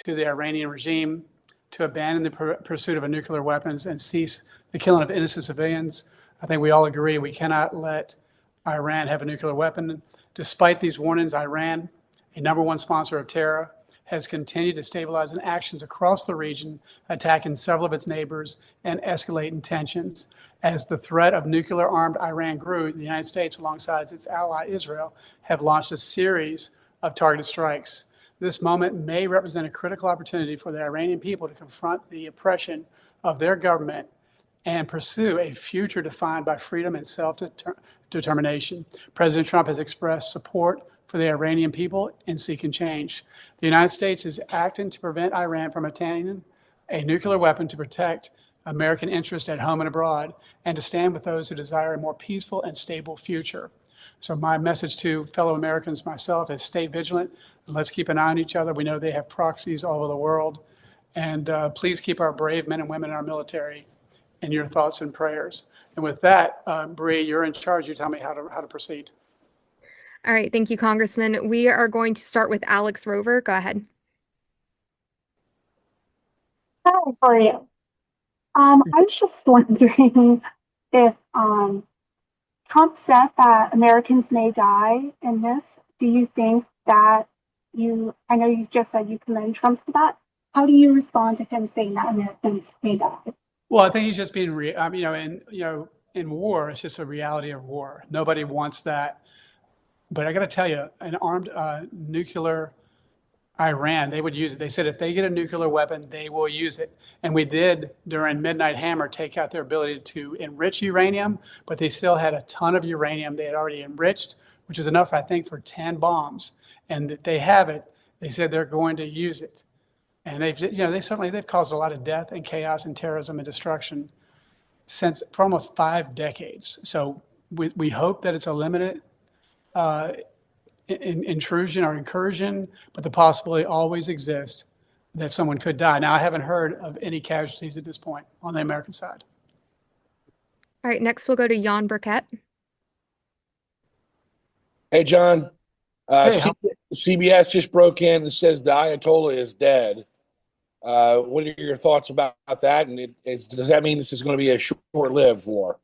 to the Iranian regime to abandon the pursuit of nuclear weapons and cease the killing of innocent civilians. I think we all agree we cannot let Iran have a nuclear weapon. Despite these warnings, Iran, a #1 sponsor of terror, has continued to stabilize in actions across the region, attacking several of its neighbors and escalating tensions. As the threat of nuclear-armed Iran grew, the United States, alongside its ally Israel, have launched a series of targeted strikes. This moment may represent a critical opportunity for the Iranian people to confront the oppression of their government and pursue a future defined by freedom and self-determination. President Trump has expressed support for the Iranian people in seeking change. The United States is acting to prevent Iran from attaining a nuclear weapon to protect American interests at home and abroad, and to stand with those who desire a more peaceful and stable future. So my message to fellow Americans, myself, is stay vigilant. Let's keep an eye on each other. We know they have proxies all over the world. And please keep our brave men and women in our military in your thoughts and prayers. And with that, Bree, you're in charge. You tell me how to proceed. All right. Thank you, Congressman. We are going to start with Alex Rover. Go ahead. Hi, how are you? I was just wondering if Trump said that Americans may die in this. Do you think that I know you just said you commend Trump for that. How do you respond to him saying that Americans may die? Well, I think he's just being, in war, it's just a reality of war. Nobody wants that. But I got to tell you, an armed nuclear Iran, they would use it. They said if they get a nuclear weapon, they will use it. And we did, during Midnight Hammer, take out their ability to enrich uranium, but they still had a ton of uranium they had already enriched, which is enough, I think, for 10 bombs. And that they have it. They said they're going to use it. And they've caused a lot of death and chaos and terrorism and destruction for almost 5 decades. So we hope that it's a limited intrusion or incursion, but the possibility always exists that someone could die. Now, I haven't heard of any casualties at this point on the American side. All right, next we'll go to Jan Burkett. Hey, John. Hey, CBS just broke in and says the Ayatollah is dead. What are your thoughts about that? And does that mean this is going to be a short-lived war?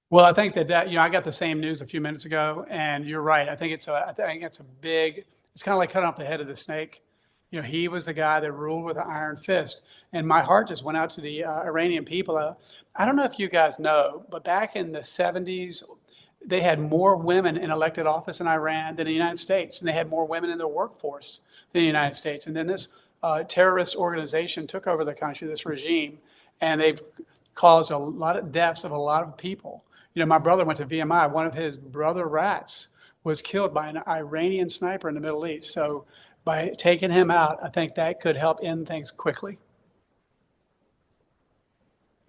Well, I think that I got the same news a few minutes ago, and you're right. I think it's a big. It's kind of like cutting off the head of the snake. He was the guy that ruled with an iron fist, and my heart just went out to the Iranian people. I don't know if you guys know, but back in the 70s, they had more women in elected office in Iran than the United States, and they had more women in their workforce than the United States. And then this terrorist organization took over the country, this regime, and they've caused a lot of deaths of a lot of people. My brother went to VMI. One of his brother rats was killed by an Iranian sniper in the Middle East. So by taking him out, I think that could help end things quickly.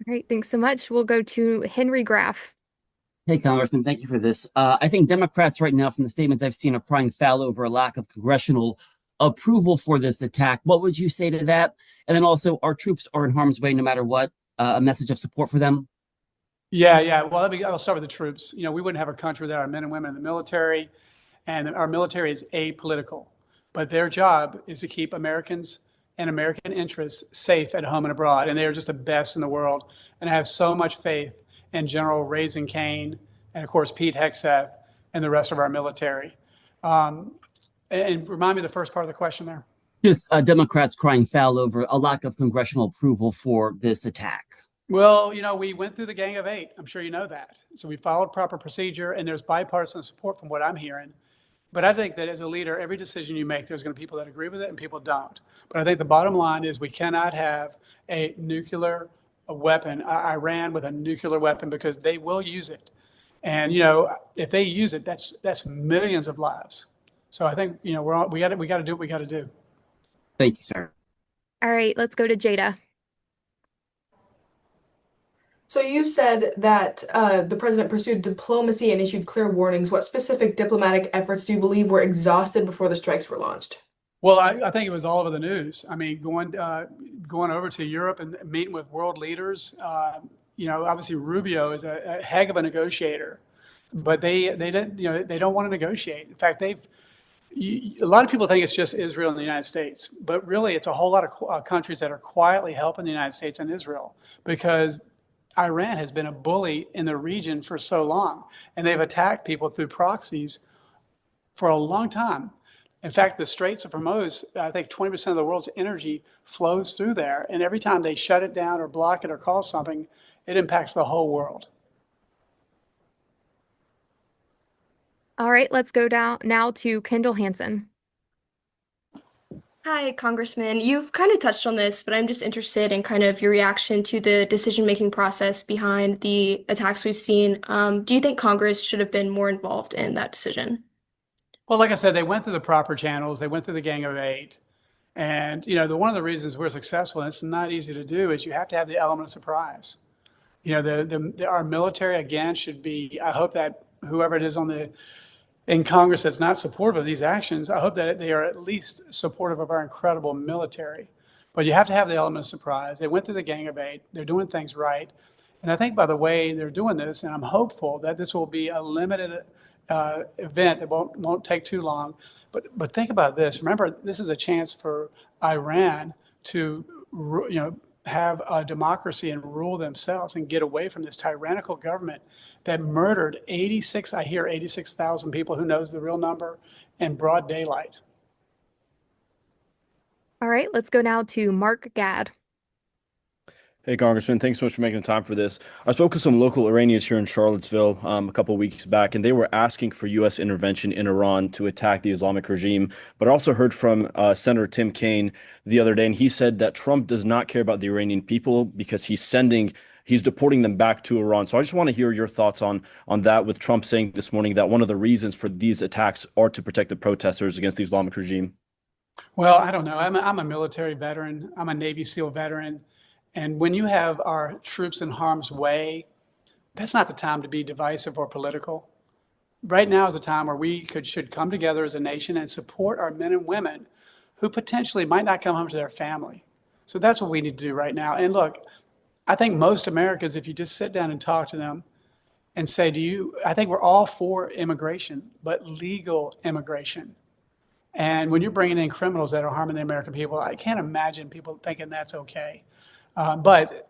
All right, thanks so much. We'll go to Henry Graff. Hey, Congressman, thank you for this. I think Democrats right now, from the statements I've seen, are crying foul over a lack of congressional approval for this attack. What would you say to that? And then also, our troops are in harm's way no matter what. A message of support for them? Yeah. Well, I'll start with the troops. We wouldn't have a country without our men and women in the military, and our military is apolitical. But their job is to keep Americans and American interests safe at home and abroad, and they are just the best in the world. And I have so much faith in General Raising Cane and, of course, Pete Hegseth and the rest of our military. And remind me the first part of the question there. Just Democrats crying foul over a lack of congressional approval for this attack. Well, we went through the Gang of Eight. I'm sure you know that. So we followed proper procedure, and there's bipartisan support from what I'm hearing. But I think that as a leader, every decision you make, there's going to be people that agree with it and people don't. But I think the bottom line is we cannot have a nuclear weapon, Iran with a nuclear weapon, because they will use it. And, if they use it, that's millions of lives. So I think, we got to do what we got to do. Thank you, sir. All right, let's go to Jada. So you said that the president pursued diplomacy and issued clear warnings. What specific diplomatic efforts do you believe were exhausted before the strikes were launched? Well, I think it was all over the news. I mean, going over to Europe and meeting with world leaders. Obviously Rubio is a heck of a negotiator, but they don't want to negotiate. In fact, A lot of people think it's just Israel and the United States, but really it's a whole lot of countries that are quietly helping the United States and Israel because Iran has been a bully in the region for so long, and they've attacked people through proxies for a long time. In fact, the Straits of Hormuz, I think 20% of the world's energy flows through there, and every time they shut it down or block it or call something, it impacts the whole world. All right, let's go down now to Kendall Hansen. Hi, Congressman. You've kind of touched on this, but I'm just interested in kind of your reaction to the decision-making process behind the attacks we've seen. Do you think Congress should have been more involved in that decision? Well, like I said, they went through the proper channels. They went through the Gang of Eight. And, one of the reasons we're successful, and it's not easy to do, is you have to have the element of surprise. Our military, again, should be, I hope that whoever it is in Congress that's not supportive of these actions, I hope that they are at least supportive of our incredible military. But you have to have the element of surprise. They went through the Gang of Eight. They're doing things right. And I think by the way they're doing this, and I'm hopeful that this will be a limited event that won't take too long. But think about this. Remember, this is a chance for Iran to have a democracy and rule themselves and get away from this tyrannical government that murdered 86,000 people, who knows the real number, in broad daylight. All right, let's go now to Mark Gadd. Hey, Congressman, thanks so much for making time for this. I spoke to some local Iranians here in Charlottesville a couple of weeks back, and they were asking for U.S. intervention in Iran to attack the Islamic regime. But I also heard from Senator Tim Kaine the other day, and he said that Trump does not care about the Iranian people because he's deporting them back to Iran. So I just want to hear your thoughts on that, with Trump saying this morning that one of the reasons for these attacks are to protect the protesters against the Islamic regime. Well, I don't know. I'm a military veteran. I'm a Navy SEAL veteran. And when you have our troops in harm's way, that's not the time to be divisive or political. Right now is a time where we should come together as a nation and support our men and women who potentially might not come home to their family. So that's what we need to do right now. And look, I think most Americans, if you just sit down and talk to them and say, I think we're all for immigration, but legal immigration. And when you're bringing in criminals that are harming the American people, I can't imagine people thinking that's okay. But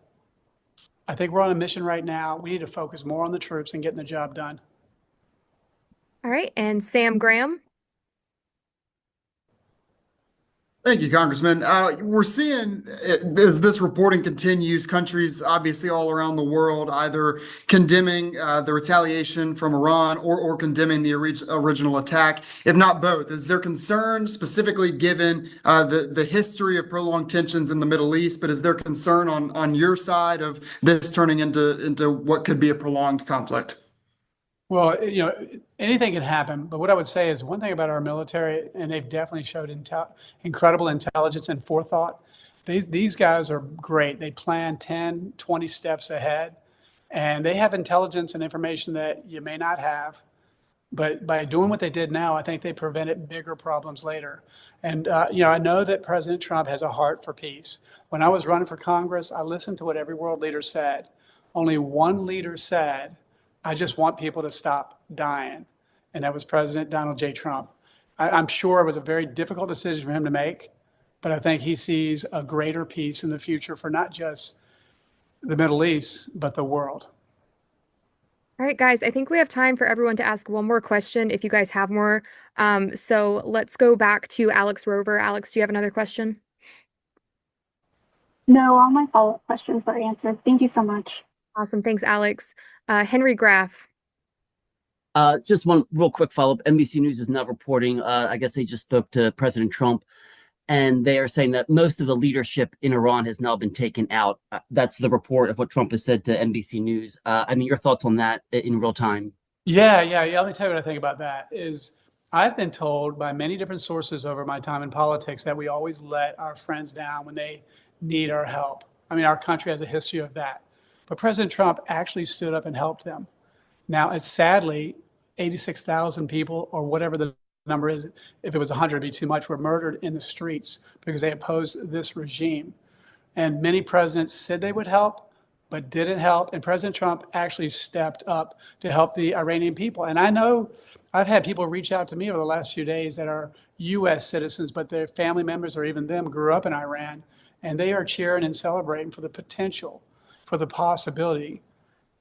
I think we're on a mission right now. We need to focus more on the troops and getting the job done. All right, and Sam Graham. Thank you, Congressman. We're seeing, as this reporting continues, countries obviously all around the world either condemning the retaliation from Iran or condemning the original attack, if not both. Is there concern, specifically given the history of prolonged tensions in the Middle East, but is there concern on your side of this turning into what could be a prolonged conflict? Well, anything can happen. But what I would say is one thing about our military, and they've definitely showed incredible intelligence and forethought. These guys are great. They plan 10, 20 steps ahead, and they have intelligence and information that you may not have. But by doing what they did now, I think they prevented bigger problems later. And, I know that President Trump has a heart for peace. When I was running for Congress, I listened to what every world leader said. Only one leader said, I just want people to stop dying. And that was President Donald J. Trump. I'm sure it was a very difficult decision for him to make, but I think he sees a greater peace in the future for not just the Middle East, but the world. All right, guys, I think we have time for everyone to ask one more question if you guys have more. So let's go back to Alex Rover. Alex, do you have another question? No, all my follow-up questions were answered. Thank you so much. Awesome. Thanks, Alex. Henry Graff. Just one real quick follow-up. NBC News is now reporting, I guess they just spoke to President Trump, and they are saying that most of the leadership in Iran has now been taken out. That's the report of what Trump has said to NBC News. Your thoughts on that in real time? Yeah. Let me tell you what I think about that is I've been told by many different sources over my time in politics that we always let our friends down when they need our help. Our country has a history of that. But President Trump actually stood up and helped them. Now, it's sadly 86,000 people, or whatever the number is, if it was 100, it'd be too much, were murdered in the streets because they opposed this regime. And many presidents said they would help, but didn't help. And President Trump actually stepped up to help the Iranian people. And I know I've had people reach out to me over the last few days that are U.S. citizens, but their family members or even them grew up in Iran, and they are cheering and celebrating for the potential, for the possibility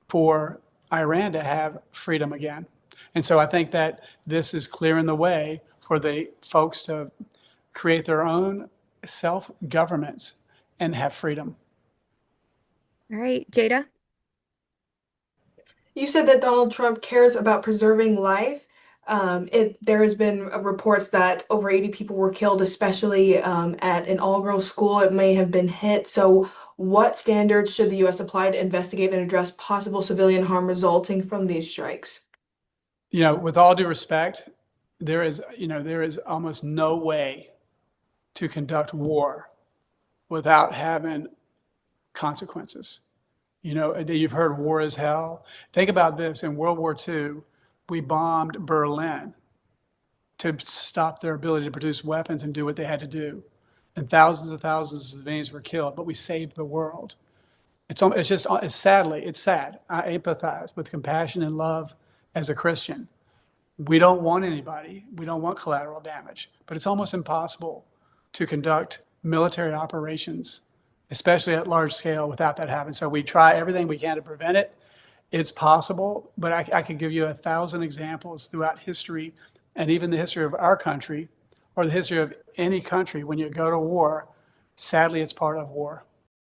for Iran to have freedom again. And so I think that this is clearing the way for the folks to create their own self-governments and have freedom. All right, Jada. You said that Donald Trump cares about preserving life. There has been reports that over 80 people were killed, especially at an all-girls school. It may have been hit. So what standards should the U.S. apply to investigate and address possible civilian harm resulting from these strikes? You know, with all due respect, there is almost no way to conduct war without having consequences. You know, you've heard war is hell. Think about this. In World War II, we bombed Berlin to stop their ability to produce weapons and do what they had to do. And thousands of civilians were killed, but we saved the world. It's sad. I empathize with compassion and love as a Christian. We don't want collateral damage, but it's almost impossible to conduct military operations, especially at large scale, without that happening. So we try everything we can to prevent it. It's possible, but I could give you 1,000 examples throughout history, and even the history of our country or the history of any country. When you go to war, sadly, it's part of war.